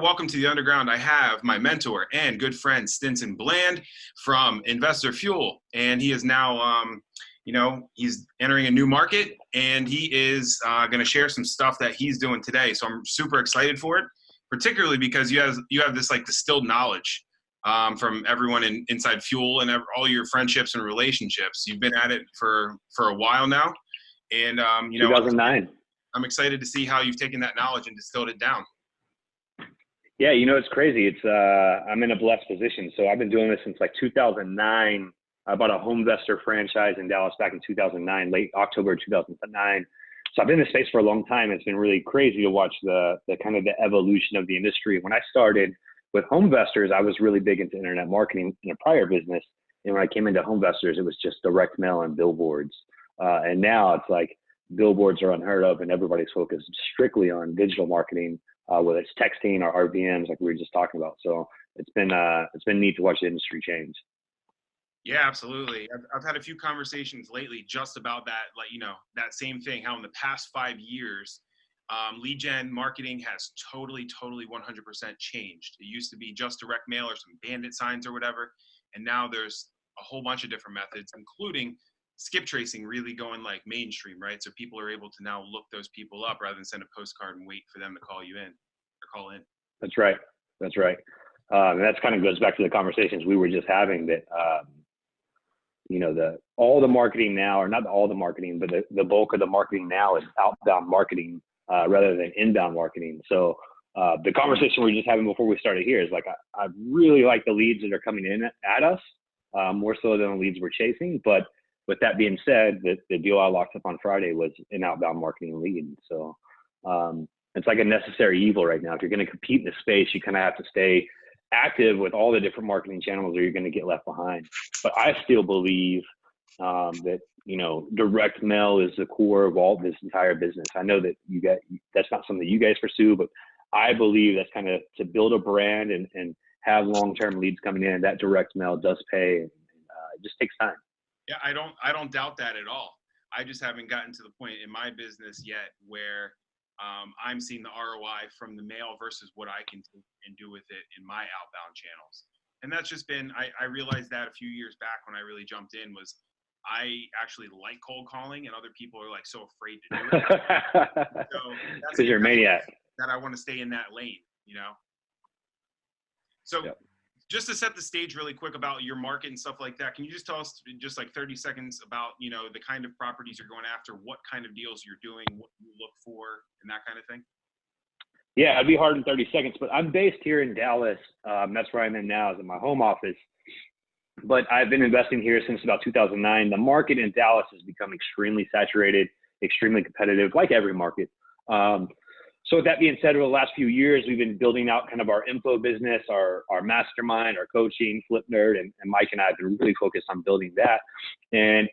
Welcome to the Underground. I have my mentor and good friend Stinson Bland from Investor Fuel, and he is now, he's entering a new market, and he is going to share some stuff that he's doing today. So I'm super excited for it, particularly because you have this like distilled knowledge from everyone inside Fuel and all your friendships and relationships. You've been at it for a while now, and 2009. I'm excited to see how you've taken that knowledge and distilled it down. Yeah, it's crazy. I'm in a blessed position. So I've been doing this since like 2009. I bought a home investor franchise in Dallas back in 2009, late October 2009. So I've been in the space for a long time. It's been really crazy to watch the kind of the evolution of the industry. When I started with home investors, I was really big into internet marketing in a prior business. And when I came into home investors, it was just direct mail and billboards. And now it's like billboards are unheard of and everybody's focused strictly on digital marketing. Whether it's texting or RVMs, like we were just talking about. So it's been neat to watch the industry change. Yeah, absolutely. I've had a few conversations lately just about that, that same thing, how in the past 5 years, lead gen marketing has totally 100% changed. It used to be just direct mail or some bandit signs or whatever. And now there's a whole bunch of different methods, including skip tracing really going like mainstream, right? So people are able to now look those people up rather than send a postcard and wait for them to call you in or call in. That's right. And that's kind of goes back to the conversations we were just having that, all the marketing now, or not all the marketing, but the bulk of the marketing now is outbound marketing rather than inbound marketing. So the conversation we were just having before we started here is like, I really like the leads that are coming in at us more so than the leads we're chasing. But with that being said, the deal I locked up on Friday was an outbound marketing lead. So it's like a necessary evil right now. If you're going to compete in the space, you kind of have to stay active with all the different marketing channels or you're going to get left behind. But I still believe that, direct mail is the core of all this entire business. I know that that's not something you guys pursue, but I believe that's kind of to build a brand and have long-term leads coming in. That direct mail does pay. And it just takes time. Yeah, I don't doubt that at all. I just haven't gotten to the point in my business yet where I'm seeing the ROI from the mail versus what I can take and do with it in my outbound channels. And that's just been, I realized that a few years back when I really jumped in was I actually like cold calling and other people are like so afraid to do it. So that's because you're a maniac. That I want to stay in that lane, So yep. Just to set the stage really quick about your market and stuff like that, can you just tell us just like 30 seconds about, the kind of properties you're going after, what kind of deals you're doing, what you look for, and that kind of thing? Yeah, it'd be hard in 30 seconds, but I'm based here in Dallas. That's where I'm in now, is in my home office. But I've been investing here since about 2009. The market in Dallas has become extremely saturated, extremely competitive, like every market. So with that being said, over the last few years, we've been building out kind of our info business, our mastermind, our coaching, Flip Nerd, and Mike and I have been really focused on building that. And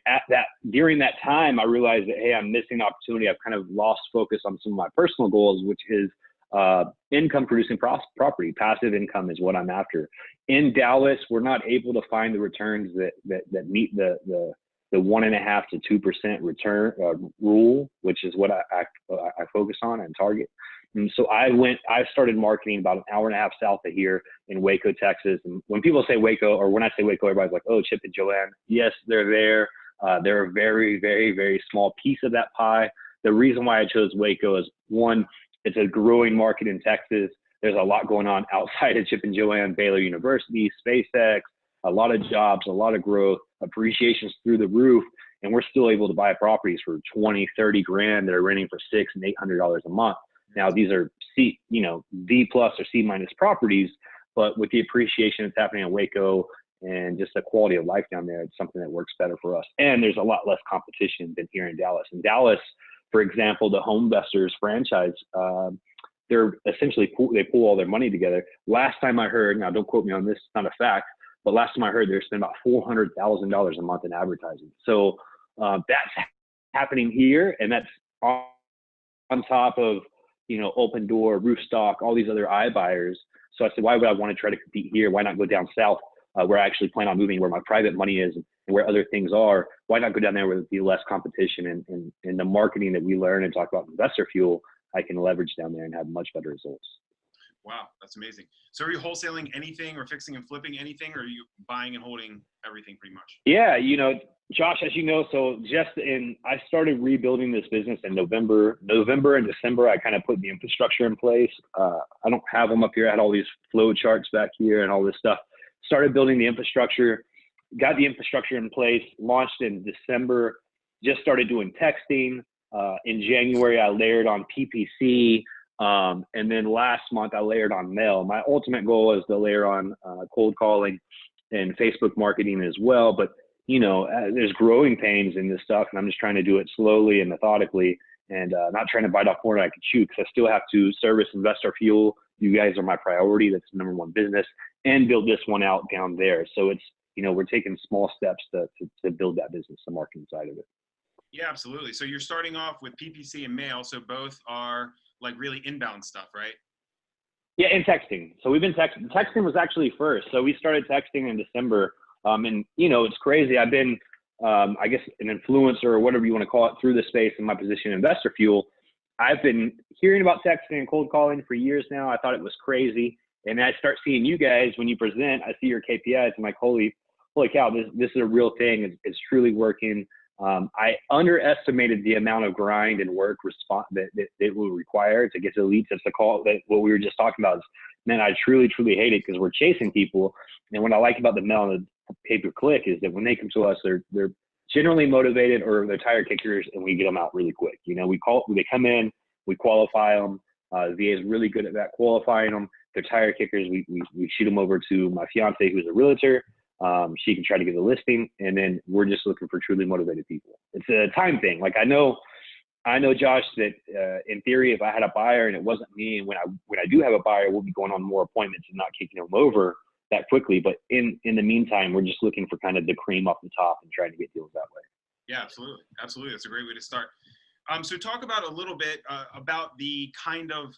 during that time, I realized that, hey, I'm missing opportunity. I've kind of lost focus on some of my personal goals, which is income producing property. Passive income is what I'm after. In Dallas, we're not able to find the returns that meet the 1.5% to 2% return rule, which is what I focus on and target. And so I started marketing about an hour and a half south of here in Waco, Texas. And when people say Waco, or when I say Waco, everybody's like, oh, Chip and Joanne. Yes, they're there. They're a very, very, very small piece of that pie. The reason why I chose Waco is, one, it's a growing market in Texas. There's a lot going on outside of Chip and Joanne, Baylor University, SpaceX, a lot of jobs, a lot of growth, appreciations through the roof. And we're still able to buy properties for 20, 30 grand that are renting for $600 and $800 a month. Now, these are B+ or C- properties, but with the appreciation that's happening in Waco and just the quality of life down there, it's something that works better for us. And there's a lot less competition than here in Dallas. In Dallas, for example, the Home Investors franchise, they're essentially, they pull all their money together. Last time I heard, now don't quote me on this, it's not a fact, but last time I heard, they're spending about $400,000 a month in advertising. So that's happening here, and that's on top of, Open Door, Roofstock, all these other iBuyers. So I said, why would I want to try to compete here? Why not go down south where I actually plan on moving, where my private money is and where other things are? Why not go down there where there'd be less competition and the marketing that we learn and talk about Investor Fuel, I can leverage down there and have much better results. Wow, that's amazing. So are you wholesaling anything or fixing and flipping anything, or are you buying and holding everything pretty much? Yeah, Josh, as you know, I started rebuilding this business in November and December. I kind of put the infrastructure in place. I don't have them up here. I had all these flow charts back here and all this stuff. Started building the infrastructure, got the infrastructure in place, launched in December, just started doing texting. In January, I layered on PPC. And then last month I layered on mail. My ultimate goal is to layer on cold calling and Facebook marketing as well. But, there's growing pains in this stuff, and I'm just trying to do it slowly and methodically, and not trying to bite off more than I can chew, because I still have to service Investor Fuel. You guys are my priority. That's the number one business, and build this one out down there. So it's, we're taking small steps to build that business, the marketing side of it. Yeah, absolutely. So you're starting off with PPC and mail. So both are like really inbound stuff, right? Yeah, and texting. So we've been texting. Texting was actually first. So we started texting in December. And, it's crazy. I've been, I guess, an influencer or whatever you want to call it through the space in my position in Investor Fuel. I've been hearing about texting and cold calling for years now. I thought it was crazy. And I start seeing you guys when you present, I see your KPIs. I'm like, holy cow, this is a real thing. It's truly working. I underestimated the amount of grind and work that it will require to get to the leads. That's the call that what we were just talking about. Man, I truly hate it, because we're chasing people. And what I like about the mail and the pay-per-click is that when they come to us, they're generally motivated, or they're tire kickers, and we get them out really quick. They come in, we qualify them. The VA is really good at that, qualifying them. They're tire kickers. We shoot them over to my fiance, who's a realtor. She can try to get a listing, and then we're just looking for truly motivated people. It's a time thing. Like I know, Josh, that in theory, if I had a buyer and it wasn't me, and when I do have a buyer, we'll be going on more appointments and not kicking them over that quickly. But in the meantime, we're just looking for kind of the cream off the top and trying to get deals that way. Yeah, absolutely. That's a great way to start. So talk about a little bit about the kind of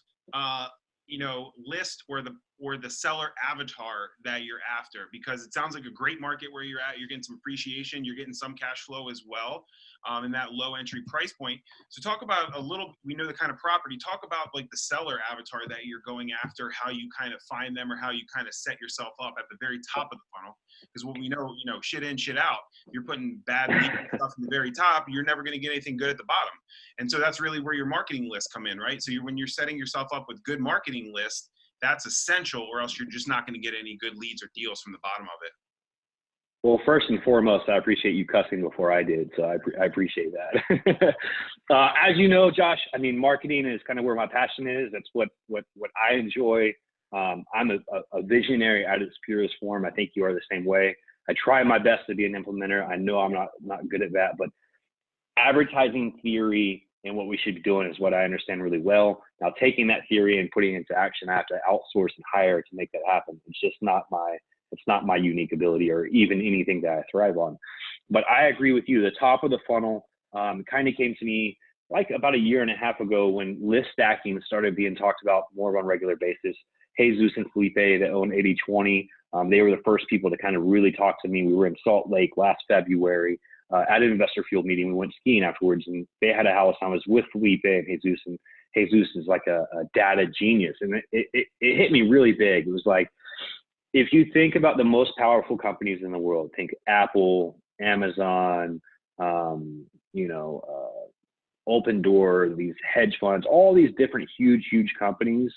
list or the seller avatar that you're after, because it sounds like a great market where you're at. You're getting some appreciation, you're getting some cash flow as well, in that low entry price point. So talk about we know the kind of property, talk about like the seller avatar that you're going after, how you kind of find them, or how you kind of set yourself up at the very top of the funnel. Because what we know, shit in, shit out. If you're putting bad stuff in the very top, you're never going to get anything good at the bottom. And so that's really where your marketing lists come in, right? So when you're setting yourself up with good marketing lists, that's essential, or else you're just not going to get any good leads or deals from the bottom of it. Well, first and foremost, I appreciate you cussing before I did, so I appreciate that. As you know, Josh, I mean, marketing is kind of where my passion is. That's what I enjoy. I'm a visionary at its purest form. I think you are the same way. I try my best to be an implementer. I know I'm not good at that, but advertising theory and what we should be doing is what I understand really well. Now, taking that theory and putting it into action, I have to outsource and hire to make that happen. It's just not my unique ability, or even anything that I thrive on. But I agree with you. The top of the funnel kind of came to me like about a year and a half ago, when list stacking started being talked about more on a regular basis. Jesus and Felipe, that own 80/20, they were the first people to kind of really talk to me. We were in Salt Lake last February at an Investor Field meeting. We went skiing afterwards, and they had a house. I was with Felipe and Jesus, and Jesus is like a data genius. And it hit me really big. It was like, if you think about the most powerful companies in the world, think Apple, Amazon, Open Door, these hedge funds, all these different huge companies.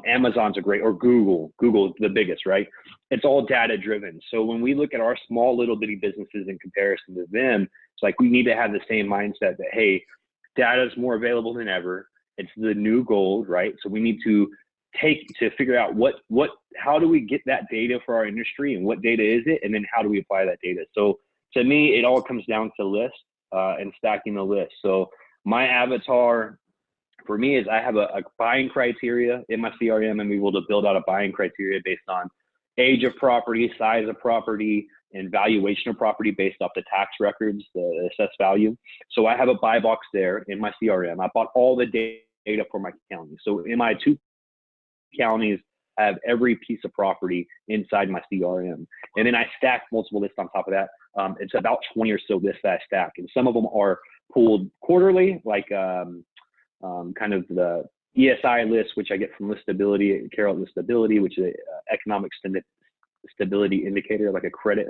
Amazon's a great, or Google the biggest, right? It's all data driven. So when we look at our small little bitty businesses in comparison to them, it's like we need to have the same mindset that, hey, data is more available than ever. It's the new gold, right? So we need to figure out how do we get that data for our industry, and what data is it, and then how do we apply that data? So to me, it all comes down to list and stacking the list. So my avatar for me is I have a buying criteria in my CRM. I'm able to build out a buying criteria based on age of property, size of property, and valuation of property based off the tax records, the assessed value. So I have a buy box there in my CRM. I bought all the data for my county. So in my 2 counties, I have every piece of property inside my CRM. And then I stack multiple lists on top of that. It's about 20 or so lists that I stack. And some of them are pulled quarterly, like kind of the ESI list, which I get from Listability, Carrot Listability, which is economic stability indicator, like a credit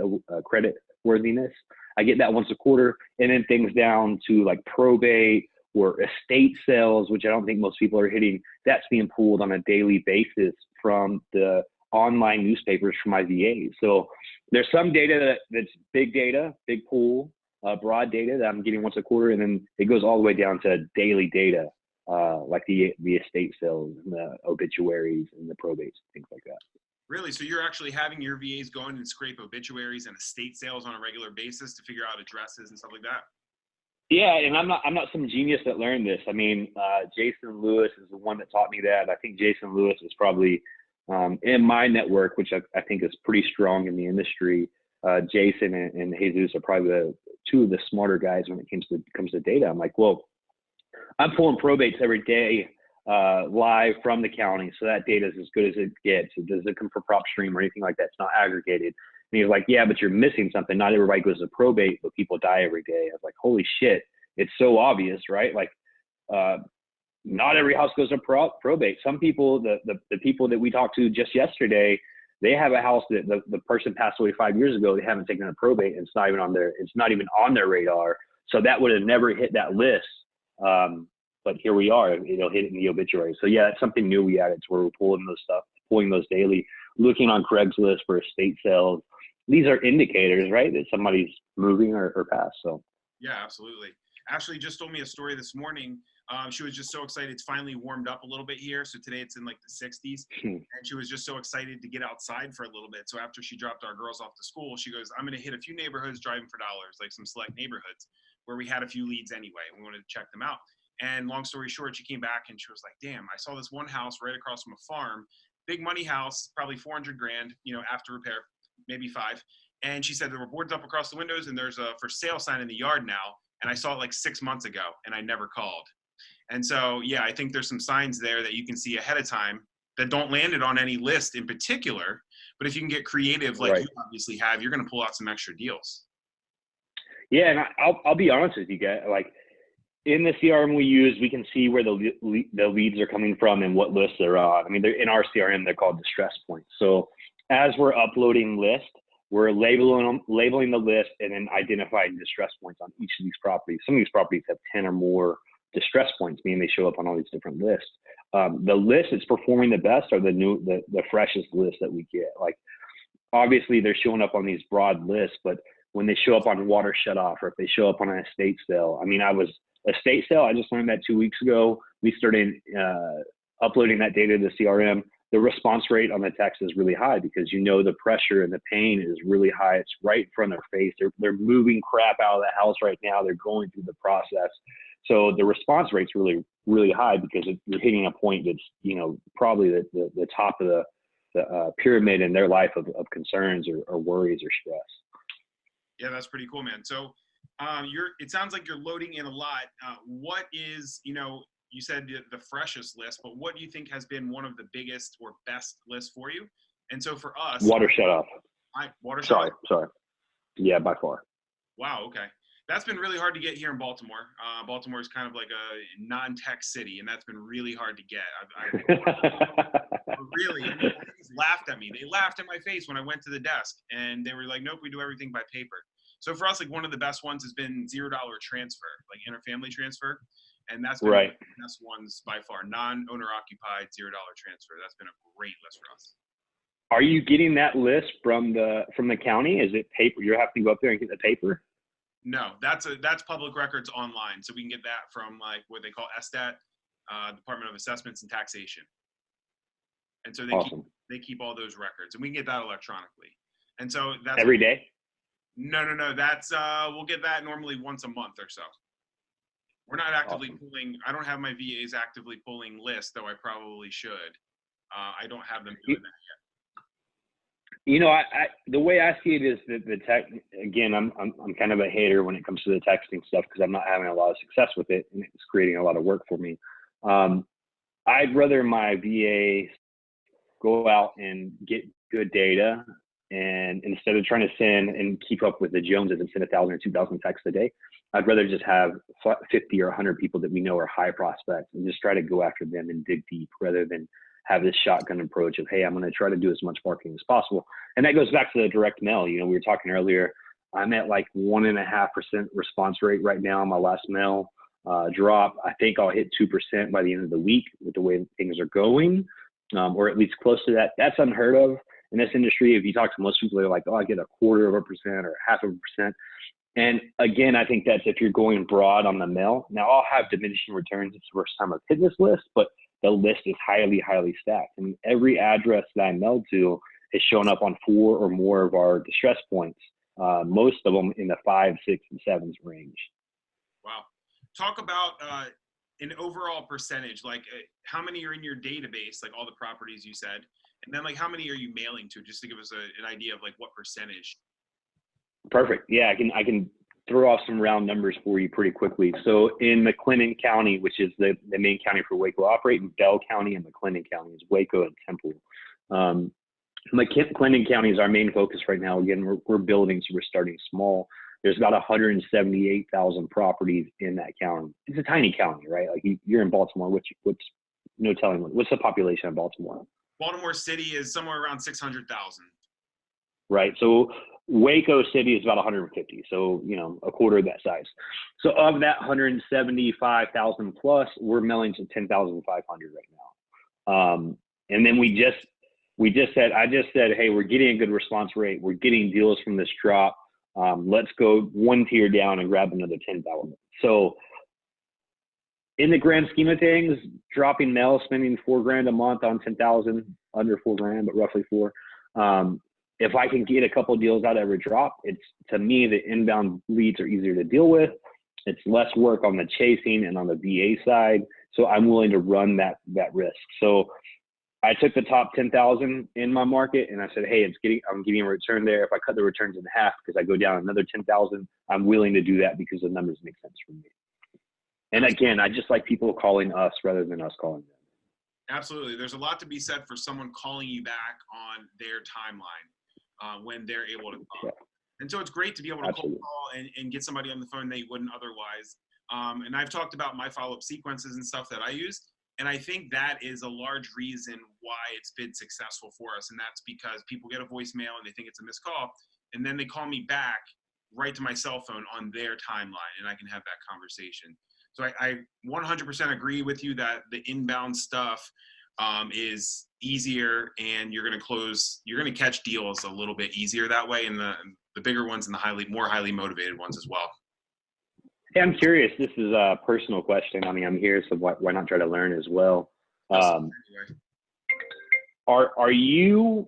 worthiness. I get that once a quarter, and then things down to like probate or estate sales, which I don't think most people are hitting. That's being pulled on a daily basis from the online newspapers from my VA. So there's some data that's big data, big pool, broad data that I'm getting once a quarter, and then it goes all the way down to daily data, like the estate sales and the obituaries and the probates, things like that. Really? So you're actually having your VAs go in and scrape obituaries and estate sales on a regular basis to figure out addresses and stuff like that? Yeah, and I'm not some genius that learned this. I mean, Jason Lewis is the one that taught me that. I think Jason Lewis is probably in my network, which I think is pretty strong in the industry. Jason and Jesus are probably two of the smarter guys when it comes to data. I'm like, well, I'm pulling probates every day live from the county, so that data is as good as it gets. It doesn't come from prop stream or anything like that. It's not aggregated. And he's like, yeah, but you're missing something. Not everybody goes to probate, but people die every day. I was like, holy shit, it's so obvious, right? Like, not every house goes to probate. Some people, the people that we talked to just yesterday, they have a house that the person passed away 5 years ago. They haven't taken a probate, and it's not even on their radar. So that would have never hit that list. But here we are, it'll hit in the obituary. So yeah, it's something new we added to where we're pulling those daily, looking on Craigslist for estate sales. These are indicators, right, that somebody's moving or passed. So yeah, absolutely. Ashley just told me a story this morning. She was just so excited. It's finally warmed up a little bit here. So today it's in like the 60s. And she was just so excited to get outside for a little bit. So after she dropped our girls off to school, she goes, I'm going to hit a few neighborhoods driving for dollars, like some select neighborhoods where we had a few leads anyway. We wanted to check them out. And long story short, she came back and she was like, damn, I saw this one house right across from a farm, big money house, probably 400 grand, after repair, maybe 5. And she said there were boards up across the windows and there's a for sale sign in the yard now. And I saw it like 6 months ago and I never called. And so, yeah, I think there's some signs there that you can see ahead of time that don't land it on any list in particular. But if you can get creative, like you obviously have, you're going to pull out some extra deals. Yeah. And I'll be honest with you guys, like in the CRM we use, we can see where the leads are coming from and what lists they're on. I mean, they're in our CRM, they're called distress points. So as we're uploading lists, we're labeling the list and then identifying distress points on each of these properties. Some of these properties have 10 or more distress points, meaning they show up on all these different lists. The list that's performing the best are the freshest lists that we get. Like, obviously they're showing up on these broad lists, but when they show up on water shut off or if they show up on an estate sale, estate sale, I just learned that 2 weeks ago. We started uploading that data to the CRM. The response rate on the text is really high because the pressure and the pain is really high. It's right in front of their face. They're moving crap out of the house right now. They're going through the process. So the response rate's really, really high because you're hitting a point that's, probably the top of the pyramid in their life of concerns or worries or stress. Yeah, that's pretty cool, man. So it sounds like you're loading in a lot. What is, you said the freshest list, but what do you think has been one of the biggest or best lists for you? And so for us, water shut off. Sorry. Yeah, by far. Wow. Okay. That's been really hard to get here in Baltimore. Baltimore is kind of like a non-tech city, and that's been really hard to get. Really, I mean, they laughed at me. They laughed in my face when I went to the desk, and they were like, nope, we do everything by paper. So for us, like one of the best ones has been $0 transfer, like interfamily transfer. And that's been one of the best ones by far, non-owner occupied $0 transfer. That's been a great list for us. Are you getting that list from the county? Is it paper? You have to go up there and get the paper? No, that's public records online. So we can get that from like what they call SDAT, Department of Assessments and Taxation. And so they keep all those records and we can get that electronically. And so that's every day? No. That's we'll get that normally once a month or so. We're not actively pulling. I don't have my VAs actively pulling lists, though I probably should. I don't have them doing that yet. The way I see it is that the tech. Again, I'm kind of a hater when it comes to the texting stuff because I'm not having a lot of success with it, and it's creating a lot of work for me. I'd rather my VA go out and get good data, and instead of trying to send and keep up with the Joneses and send 1,000 or 2,000 texts a day, I'd rather just have 50 or 100 people that we know are high prospects and just try to go after them and dig deep rather than have this shotgun approach of, hey, I'm going to try to do as much marketing as possible. And that goes back to the direct mail. You know, we were talking earlier, I'm at like 1.5% response rate right now on my last mail drop. I think I'll hit 2% by the end of the week with the way things are going, or at least close to that. That's unheard of in this industry. If you talk to most people, they're like, oh, I get 0.25% or 0.5%. And again, I think that's if you're going broad on the mail. Now I'll have diminishing returns. It's the first time I've hit this list, but the list is highly, highly stacked. And every address that I mailed to has shown up on 4 or more of our distress points. Most of them in the 5, 6, and 7s range. Wow. Talk about an overall percentage, like how many are in your database, like all the properties you said, and then like how many are you mailing to, just to give us an idea of like what percentage. Perfect. Yeah, I can throw off some round numbers for you pretty quickly. So in McLennan County, which is the main county for Waco, operate in Bell County and McLennan County is Waco and Temple. McLennan County is our main focus right now. Again, we're building, so we're starting small. There's about 178,000 properties in that county. It's a tiny county, right? Like you're in Baltimore. What's no telling what's the population of Baltimore? Baltimore City is somewhere around 600,000. Right. So Waco City is about 150. So, you know, a quarter of that size. So of that 175,000 plus, we're mailing to 10,500 right now. And then I just said, hey, we're getting a good response rate. We're getting deals from this drop. Let's go one tier down and grab another 10,000. So in the grand scheme of things, dropping mail, spending $4,000 a month on 10,000, under $4,000, but roughly 4. If I can get a couple deals out of every drop, it's, to me, the inbound leads are easier to deal with. It's less work on the chasing and on the VA side. So I'm willing to run that risk. So I took the top 10,000 in my market and I said, hey, I'm getting a return there. If I cut the returns in half because I go down another 10,000, I'm willing to do that because the numbers make sense for me. And again, I just like people calling us rather than us calling them. Absolutely. There's a lot to be said for someone calling you back on their timeline when they're able to call. Yeah. And so it's great to be able to call and get somebody on the phone they wouldn't otherwise. And I've talked about my follow-up sequences and stuff that I use. And I think that is a large reason why it's been successful for us. And that's because people get a voicemail and they think it's a missed call. And then they call me back right to my cell phone on their timeline and I can have that conversation. So I 100% agree with you that the inbound stuff is easier and you're going to catch deals a little bit easier that way. And the bigger ones and the more highly motivated ones as well. Hey, I'm curious. This is a personal question. I mean, I'm here, so why not try to learn as well? Are you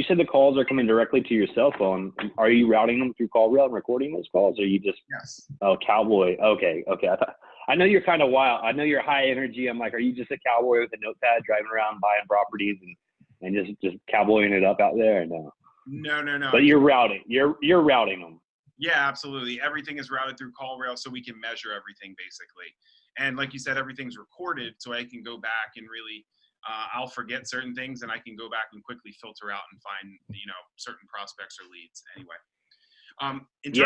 said the calls are coming directly to your cell phone. Are you routing them through CallRail and recording those calls? Or are you just, yes. Oh, cowboy. Okay. I know you're kind of wild. I know you're high energy. I'm like, are you just a cowboy with a notepad driving around buying properties and just cowboying it up out there? No. No. But you're routing. You're routing them. Yeah, absolutely. Everything is routed through CallRail so we can measure everything basically. And like you said, everything's recorded so I can go back and really, I'll forget certain things and I can go back and quickly filter out and find, certain prospects or leads anyway.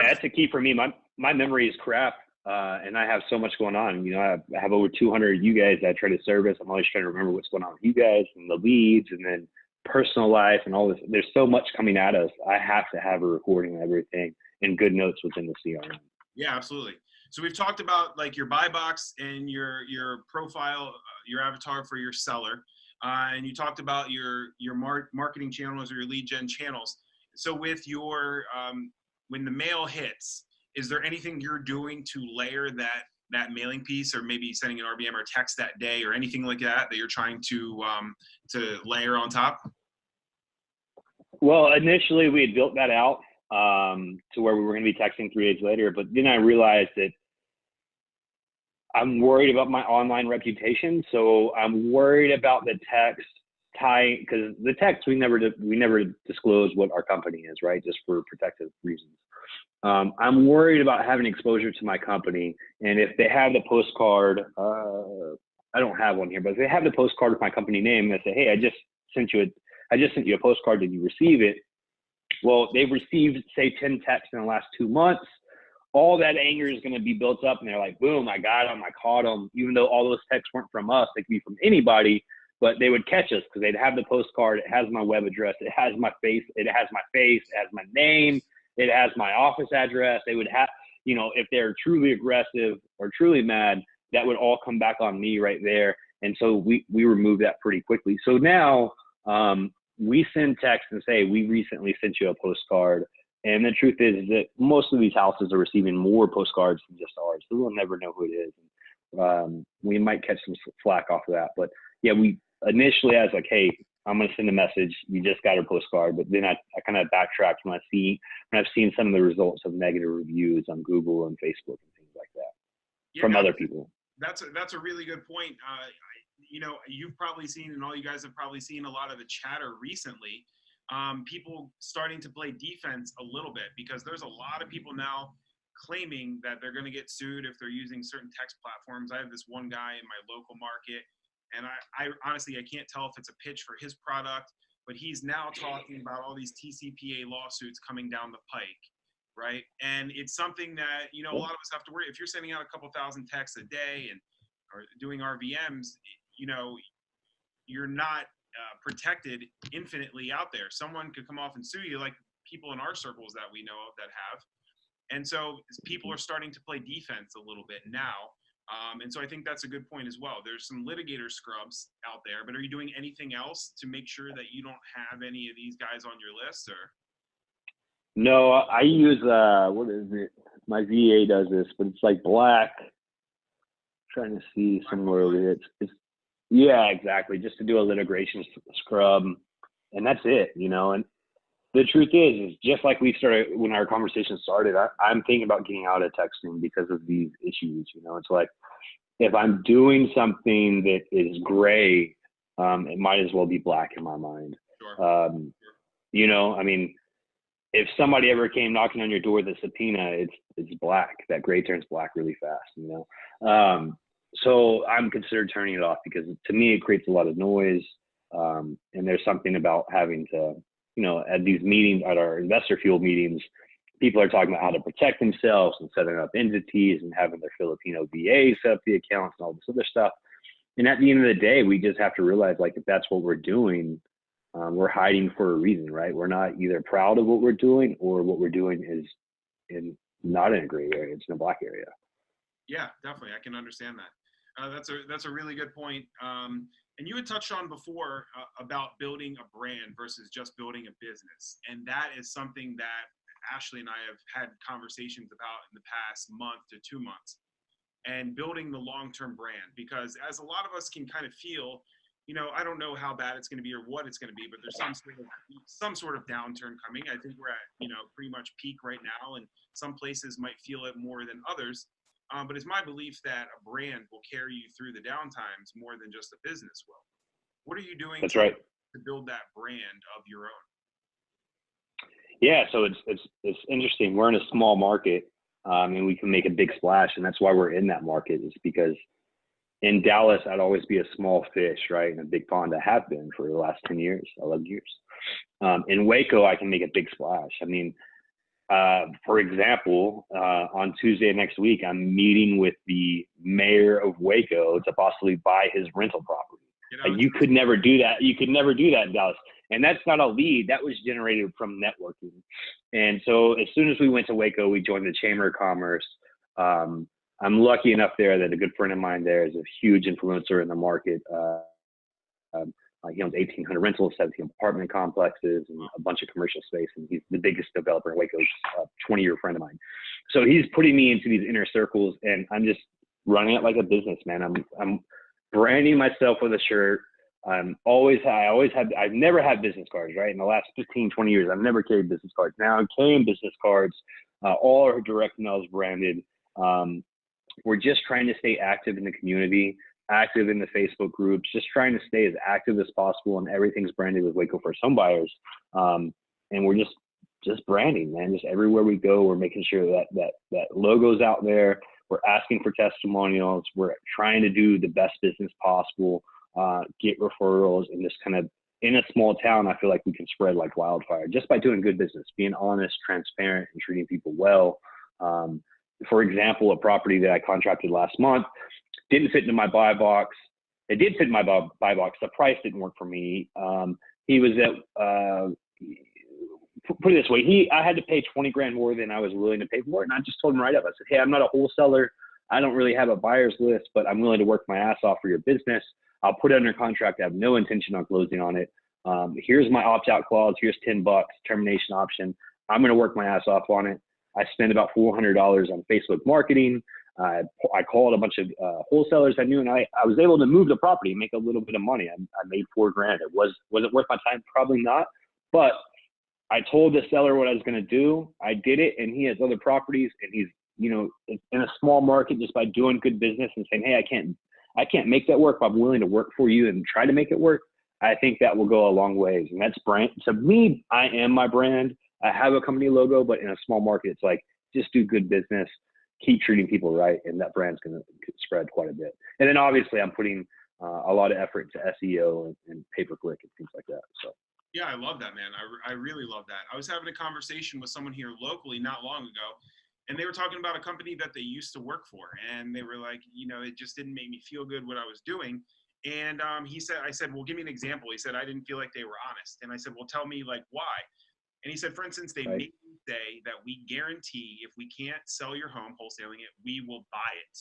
That's the key for me. My memory is crap. And I have so much going on. I have over 200 of you guys that I try to service. I'm always trying to remember what's going on with you guys and the leads and then personal life and all this. There's so much coming at us. I have to have a recording of everything and good notes within the CRM. Yeah, absolutely. So we've talked about like your buy box and your profile, your avatar for your seller. And you talked about your marketing channels or your lead gen channels. So with your, when the mail hits, is there anything you're doing to layer that mailing piece or maybe sending an RBM or text that day or anything like that you're trying to layer on top? Well, initially we had built that out to where we were going to be texting 3 days later, but then I realized that I'm worried about my online reputation. So I'm worried about the text tying, because the text, we never disclose what our company is, right? Just for protective reasons. I'm worried about having exposure to my company. And if they have the postcard, I don't have one here, but if they have the postcard with my company name, they say, hey, I just sent you a postcard. Did you receive it? Well, they've received, say, 10 texts in the last 2 months. all that anger is going to be built up, and they're like, boom, I got them, I caught them, even though all those texts weren't from us. They could be from anybody, but they would catch us because they'd have the postcard. It has my web address. It has my face. It has my name. It has my office address. They would have, you know, if they're truly aggressive or truly mad, that would all come back on me right there. And so we removed that pretty quickly. So now we send text and say, we recently sent you a postcard. And the truth is that most of these houses are receiving more postcards than just ours. So we'll never know who it is. We might catch some flack off of that. But yeah, we initially, I was like, hey, I'm going to send a message. You just got a postcard. But then I kind of backtracked when I've seen some of the results of negative reviews on Google and Facebook and things like that from other people. That's a really good point. You know, you've probably seen, and all you guys have probably seen a lot of the chatter recently. People starting to play defense a little bit, because there's a lot of people now claiming that they're going to get sued if they're using certain text platforms. I have this one guy in my local market, and I honestly, I can't tell if it's a pitch for his product, but he's now talking about all these TCPA lawsuits coming down the pike, right? And it's something that, you know, a lot of us have to worry. If you're sending out a couple thousand texts a day or doing RVMs, you know, you're not protected infinitely out there. Someone could come off and sue you, like people in our circles that we know of that have. And so people are starting to play defense a little bit now. And so I think that's a good point as well. There's some litigator scrubs out there, but are you doing anything else to make sure that you don't have any of these guys on your list? Or no, I use what is it? My VA does this, but it's like black. I'm trying to see somewhere over it's yeah, exactly. Just to do a litigation scrub, and that's it, you know. And the truth is just like we started when our conversation started, I'm thinking about getting out of texting because of these issues. You know, it's like if I'm doing something that is gray, it might as well be black in my mind. Sure. You know, I mean, if somebody ever came knocking on your door with a subpoena, it's black. That gray turns black really fast. You know. So I'm considered turning it off because to me, it creates a lot of noise. And there's something about having to, you know, at these meetings, at our investor fuel meetings, people are talking about how to protect themselves and setting up entities and having their Filipino VA set up the accounts and all this other stuff. And at the end of the day, we just have to realize, like, if that's what we're doing, we're hiding for a reason, right? We're not either proud of what we're doing or what we're doing is not in a gray area. It's in a black area. Yeah, definitely. I can understand that. That's a really good point. And you had touched on before about building a brand versus just building a business. And that is something that Ashley and I have had conversations about in the past month to 2 months, and building the long-term brand. Because as a lot of us can kind of feel, you know, I don't know how bad it's going to be or what it's going to be, but there's some sort of downturn coming. I think we're at, you know, pretty much peak right now, and some places might feel it more than others. But it's my belief that a brand will carry you through the downtimes more than just a business will. What are you doing That's right. to build that brand of your own? Yeah, so it's interesting. We're in a small market, and we can make a big splash, and that's why we're in that market. Is because in Dallas, I'd always be a small fish, right, in a big pond. I have been for the last 10 years, 11 years. In Waco, I can make a big splash. I mean, for example, on Tuesday next week, I'm meeting with the mayor of Waco to possibly buy his rental property. You could never do that. You could never do that in Dallas. And that's not a lead. That was generated from networking. And so as soon as we went to Waco, we joined the Chamber of Commerce. I'm lucky enough there that a good friend of mine there is a huge influencer in the market. He owns 1,800 rentals, 17 apartment complexes, and a bunch of commercial space. And he's the biggest developer in Waco, a 20-year friend of mine. So he's putting me into these inner circles, and I'm just running it like a business, man. I'm branding myself with a shirt. I've never had business cards, right? In the last 15, 20 years, I've never carried business cards. Now I'm carrying business cards. All our direct mail is branded. We're just trying to stay active in the community, active in the Facebook groups, just trying to stay as active as possible, and everything's branded with Waco First Home Buyers. And we're just branding, man. Just everywhere we go, we're making sure that logo's out there. We're asking for testimonials. We're trying to do the best business possible, get referrals, and just kind of in a small town, I feel like we can spread like wildfire just by doing good business, being honest, transparent, and treating people well. for example, a property that I contracted last month didn't fit into my buy box. It did fit in my buy box. The price didn't work for me. He was at, put it this way, I had to pay 20 grand more than I was willing to pay for it. And I just told him right up, I said, hey, I'm not a wholesaler. I don't really have a buyer's list, but I'm willing to work my ass off for your business. I'll put it under contract. I have no intention on closing on it. Here's my opt-out clause. Here's $10, termination option. I'm going to work my ass off on it. I spent about $400 on Facebook marketing. I called a bunch of wholesalers I knew, and I was able to move the property and make a little bit of money. I made $4 grand. Was it worth my time? Probably not. But I told the seller what I was going to do. I did it, and he has other properties, and he's, you know, in a small market, just by doing good business and saying, hey, I can't make that work, but I'm willing to work for you and try to make it work. I think that will go a long ways. And that's brand. To me, I am my brand. I have a company logo, but in a small market, it's like, just do good business, keep treating people right, and that brand's going to spread quite a bit. And then obviously I'm putting a lot of effort into SEO and pay-per-click and things like that. So. Yeah, I love that, man. I really love that. I was having a conversation with someone here locally not long ago, and they were talking about a company that they used to work for. And they were like, you know, it just didn't make me feel good what I was doing. And I said, well, give me an example. He said, I didn't feel like they were honest. And I said, well, tell me like why. And he said, for instance, they made me say that we guarantee if we can't sell your home wholesaling it, we will buy it.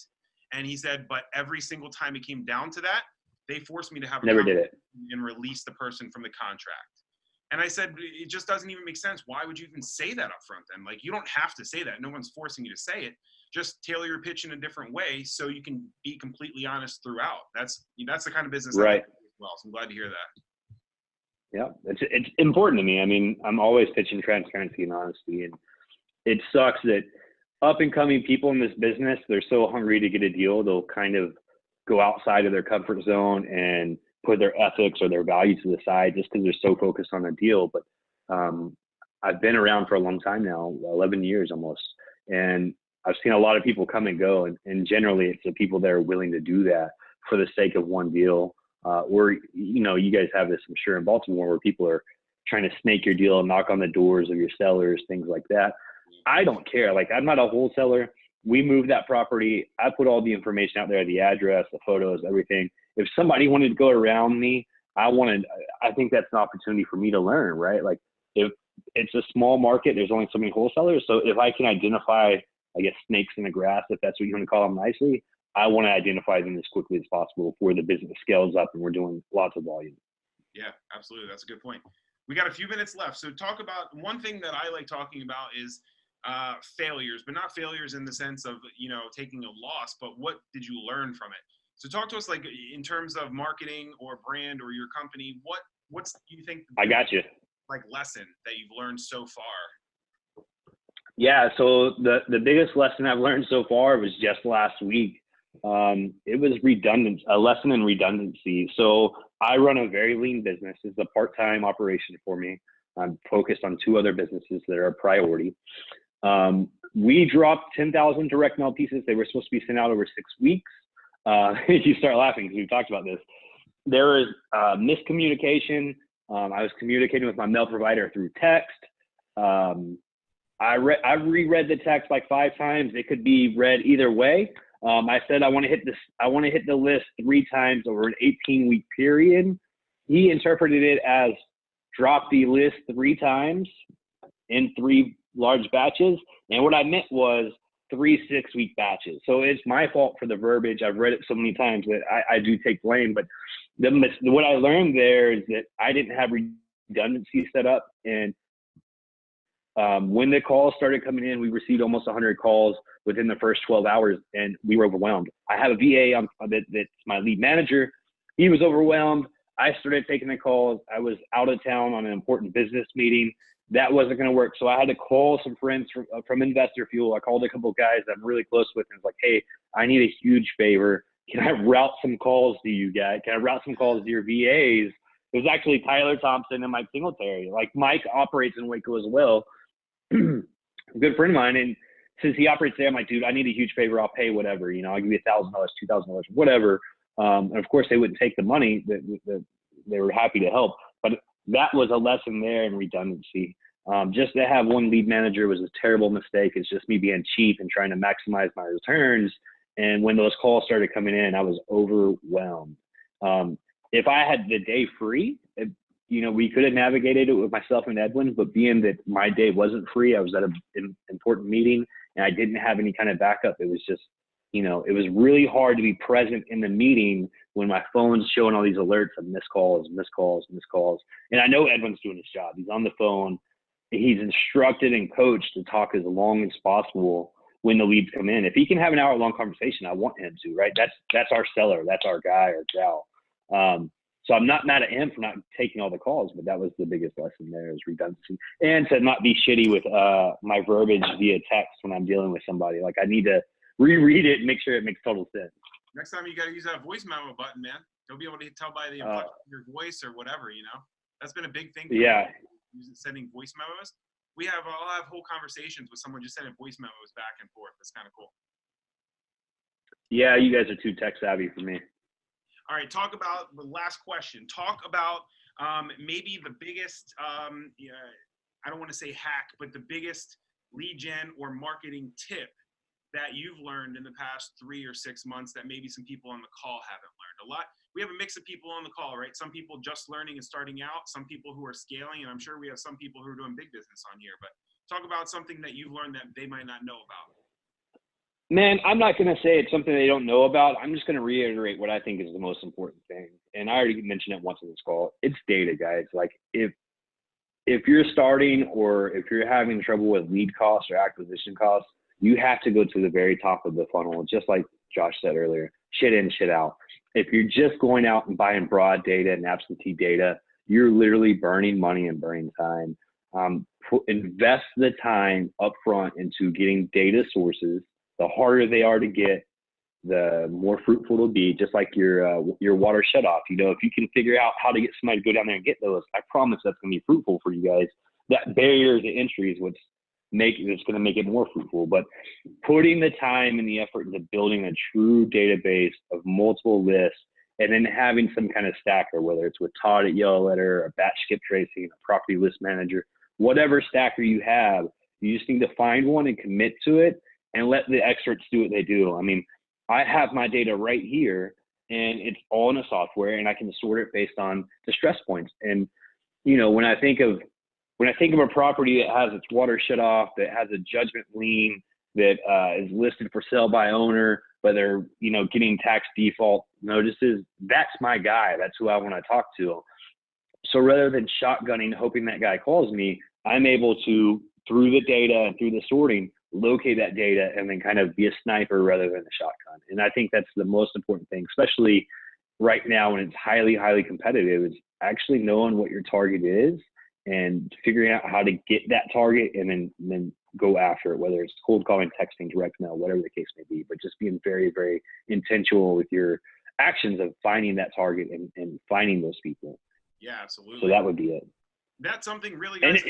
And he said, but every single time it came down to that, they forced me to have a Never did it. and release the person from the contract. And I said, it just doesn't even make sense. Why would you even say that up front then? Like, you don't have to say that. No one's forcing you to say it. Just tailor your pitch in a different way so you can be completely honest throughout. That's the kind of business I like as well. So I'm glad to hear that. Yeah, it's important to me. I mean, I'm always pitching transparency and honesty. And it sucks that up and coming people in this business, they're so hungry to get a deal, they'll kind of go outside of their comfort zone and put their ethics or their values to the side just because they're so focused on a deal. But I've been around for a long time now, 11 years almost. And I've seen a lot of people come and go. And generally it's the people that are willing to do that for the sake of one deal. Or, you know, you guys have this, I'm sure, in Baltimore, where people are trying to snake your deal, knock on the doors of your sellers, things like that. I don't care. Like, I'm not a wholesaler. We moved that property. I put all the information out there, the address, the photos, everything. If somebody wanted to go around me, I think that's an opportunity for me to learn, right? Like, if it's a small market, there's only so many wholesalers. So if I can identify, I guess, snakes in the grass, if that's what you want to call them nicely, I want to identify them as quickly as possible before the business scales up and we're doing lots of volume. Yeah, absolutely. That's a good point. We got a few minutes left. So talk about one thing that I like talking about is failures, but not failures in the sense of, you know, taking a loss, but what did you learn from it? So talk to us, like, in terms of marketing or brand or your company, what's do you think? I got you. Like, lesson that you've learned so far? Yeah. So the biggest lesson I've learned so far was just last week. It was a lesson in redundancy. So I run a very lean business. It's a part-time operation for me. I'm focused on 2 other businesses that are a priority. We dropped 10,000 direct mail pieces. They were supposed to be sent out over 6 weeks. You start laughing because we've talked about this. There was miscommunication. I was communicating with my mail provider through text. I reread the text like 5 times. It could be read either way. I said I want to hit the list 3 times over an 18-week period. He interpreted it as drop the list 3 times in 3 large batches, and what I meant was 3 6-week batches. So it's my fault for the verbiage. I've read it so many times that I do take blame. But what I learned there is that I didn't have redundancy set up, and when the calls started coming in, we received almost 100 calls within the first 12 hours, and we were overwhelmed. I have a VA that's my lead manager. He was overwhelmed. I started taking the calls. I was out of town on an important business meeting. That wasn't going to work. So I had to call some friends from Investor Fuel. I called a couple of guys I'm really close with and was like, hey, I need a huge favor. Can I route some calls to you guys? Can I route some calls to your VAs? It was actually Tyler Thompson and Mike Singletary. Like, Mike operates in Waco as well. Good friend of mine. And since he operates there, I'm like, dude, I need a huge favor. I'll pay whatever, you know, I'll give you $1,000, $2,000, whatever. And of course they wouldn't take the money. They were happy to help, but that was a lesson there in redundancy. Just to have one lead manager was a terrible mistake. It's just me being cheap and trying to maximize my returns. And when those calls started coming in, I was overwhelmed. If I had the day free, we could have navigated it with myself and Edwin, but being that my day wasn't free, I was at an important meeting and I didn't have any kind of backup. It was just, it was really hard to be present in the meeting when my phone's showing all these alerts of missed calls, missed calls, missed calls. And I know Edwin's doing his job. He's on the phone. He's instructed and coached to talk as long as possible when the leads come in. If he can have an hour-long conversation, I want him to, right? That's our seller. That's our guy or gal. So I'm not mad at him for not taking all the calls, but that was the biggest lesson there, is redundancy. And to not be shitty with my verbiage via text when I'm dealing with somebody. Like, I need to reread it and make sure it makes total sense. Next time you got to use that voice memo button, man. You'll be able to tell by the inflection of your voice or whatever, That's been a big thing. Yeah. Sending voice memos. I'll have whole conversations with someone just sending voice memos back and forth. That's kind of cool. Yeah, you guys are too tech savvy for me. All right, talk about the last question. Talk about maybe the biggest, I don't want to say hack, but the biggest lead gen or marketing tip that you've learned in the past 3 or 6 months that maybe some people on the call haven't learned. We have a mix of people on the call, right? Some people just learning and starting out, some people who are scaling, and I'm sure we have some people who are doing big business on here, but talk about something that you've learned that they might not know about. Man, I'm not going to say it's something they don't know about. I'm just going to reiterate what I think is the most important thing. And I already mentioned it once in this call. It's data, guys. Like, if you're starting or if you're having trouble with lead costs or acquisition costs, you have to go to the very top of the funnel, just like Josh said earlier, shit in, shit out. If you're just going out and buying broad data and absentee data, you're literally burning money and burning time. Invest the time upfront into getting data sources. The harder they are to get, the more fruitful it'll be, just like your water shut off. If you can figure out how to get somebody to go down there and get those, I promise that's going to be fruitful for you guys. That barrier to entry is what's going to make it more fruitful. But putting the time and the effort into building a true database of multiple lists, and then having some kind of stacker, whether it's with Todd at Yellow Letter, a batch skip tracing, a property list manager, whatever stacker you have, you just need to find one and commit to it and let the experts do what they do. I mean, I have my data right here and it's all in a software and I can sort it based on the stress points. And, when I think of a property that has its water shut off, that has a judgment lien, that is listed for sale by owner, but they're, getting tax default notices, that's my guy. That's who I want to talk to. So rather than shotgunning, hoping that guy calls me, I'm able to, through the data and through the sorting, locate that data and then kind of be a sniper rather than a shotgun. And I think that's the most important thing, especially right now when it's highly, highly competitive, is actually knowing what your target is and figuring out how to get that target and then go after it, whether it's cold calling, texting, direct mail, whatever the case may be, but just being very, very intentional with your actions of finding that target and finding those people. Yeah, absolutely. So that would be it. That's something really guys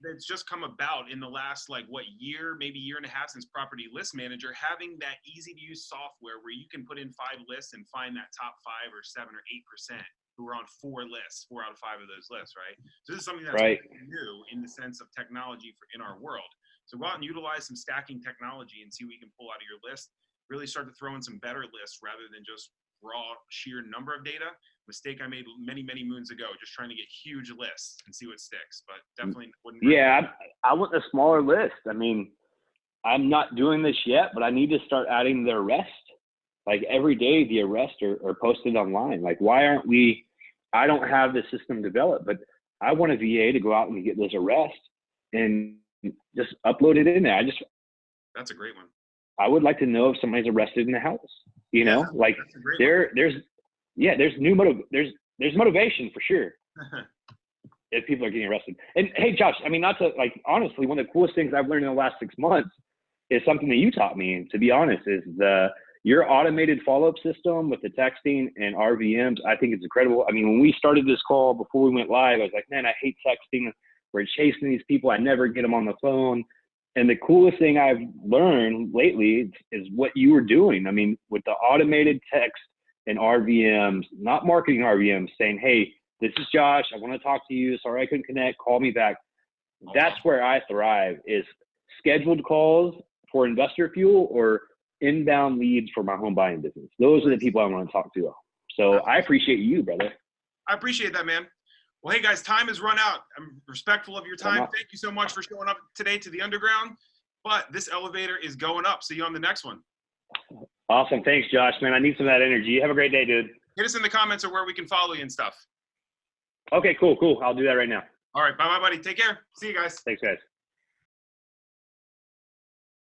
that's just come about in the last year, maybe year and a half since Property List Manager, having that easy to use software where you can put in 5 lists and find that top 5 or 7 or 8% who are on 4 lists, 4 out of 5 of those lists, right? So this is something that's new in the sense of technology in our world. So go out and utilize some stacking technology and see what you can pull out of your list. Really start to throw in some better lists rather than just raw sheer number of data. Mistake I made many, many moons ago, just trying to get huge lists and see what sticks, but definitely wouldn't. Yeah, I want a smaller list. I mean, I'm not doing this yet, but I need to start adding the arrest. Like every day, the arrests are posted online. Like, why aren't we? I don't have the system developed, but I want a VA to go out and get those arrests and just upload it in there. That's a great one. I would like to know if somebody's arrested in the house. Like there's motivation for sure if people are getting arrested. And hey, Josh, I mean, honestly, one of the coolest things I've learned in the last 6 months is something that you taught me. And to be honest, is your automated follow-up system with the texting and RVMs. I think it's incredible. I mean, when we started this call before we went live, I was like, man, I hate texting. We're chasing these people. I never get them on the phone. And the coolest thing I've learned lately is what you were doing. I mean, with the automated text and RVMs, not marketing RVMs, saying, hey, this is Josh. I want to talk to you. Sorry I couldn't connect. Call me back. That's where I thrive, is scheduled calls for investor fuel or inbound leads for my home buying business. Those are the people I want to talk to. So I appreciate you, brother. I appreciate that, man. Well, hey guys, time has run out. I'm respectful of your time. Thank you so much for showing up today to the underground. But this elevator is going up. See you on the next one. Awesome. Thanks, Josh, man. I need some of that energy. Have a great day, dude. Hit us in the comments or where we can follow you and stuff. Okay, cool. I'll do that right now. All right. Bye, buddy. Take care. See you guys. Thanks, guys.